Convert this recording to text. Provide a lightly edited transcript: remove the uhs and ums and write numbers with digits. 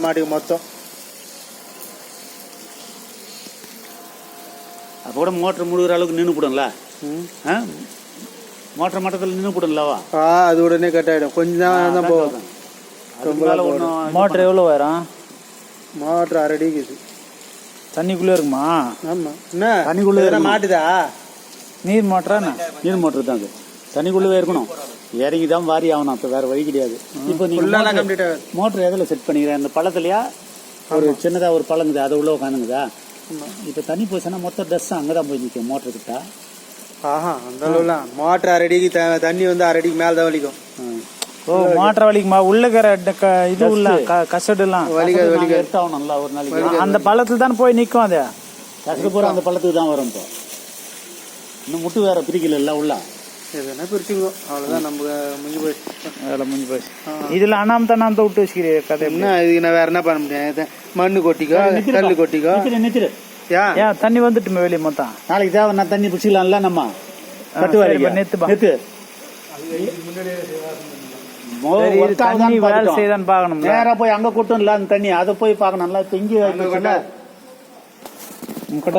மாட்டுக்கு மொத்தம். அப்போ கூட மோட்டர் முழுகிற அளவுக்கு நின்று போடும்ல. மோட்டர் மட்டத்தில் நின்று போடும்லவா? அது உடனே கட் ஆகிடும். கொஞ்சம் தான் போகும். மோட்டர் எவ்வளோ வரும்? மோட்டர் 1/2 அடிக்குது. தண்ணிக்குள்ளே இருக்குமா? ஆமாம். என்ன தண்ணிக்குள்ளே மாட்டுதா? நீர் மோட்டரா? நீர் மோட்டர் தான் அது. தண்ணிக்குள்ளே இருக்கணும். இறங்கி தான் வாரி ஆகணும். அப்போ வேறு வழி கிடையாது. இப்போ நீங்கள் மோட்டர் எதில் செட் பண்ணிக்கிறேன்? அந்த பள்ளத்துலையா? ஒரு சின்னதாக ஒரு பழங்குது, அதை உள்ள உட்காந்துங்குதா? இப்போ தண்ணி போச்சுன்னா மொத்தம் ட்ரெஸ் அங்கே தான் போய் நிற்கும் மோட்டர்கிட்ட. அந்த அளவுலாம் மோட்டர் 1/2 அடிக்கு தண்ணி வந்து 1/2 அடிக்கு மேலே தான் வலிக்கும். ஓ, மோட்டர் வலிக்குமா? உள்ள இது உள்ள கசடுலாம் எடுத்தாகணும்ல ஒரு நாளைக்கு. அந்த பள்ளத்துல தான் போய் நிற்கும். அது கசடு பூரா அந்த பள்ளத்துக்கு தான் வரும். இப்போ இன்னும் முட்டு வேற பிரிக்கல உள்ள எதுனா பிரிச்சுங்க. அவ்வளோதான். நம்ம முடிஞ்சு போயிடுச்சு. வேலை முடிஞ்சு போயிடுச்சு. இதில் அண்ணாமத்தை விட்டு வச்சுக்கிறேன் கதை. என்ன இதுக்கு நான் வேற என்ன பண்ண முடியாது? மண்ணு கொட்டிக்கோ, கல் கொட்டிக்கோ. நிறுத்திடு. ஏன் தண்ணி வந்துட்டுமே வெளியே மொத்தம்? நாளைக்கு தேவை நான் தண்ணி பிடிச்சிக்கலாம்ல. நம்ம கட்டுவாரி நிறுத்து. தண்ணி வேலை செய்தான்னு பார்க்கணும். நேரா போய் அங்க கொட்டும் இல்ல அந்த தண்ணி, அதை போய் பார்க்கணும்ல. இங்க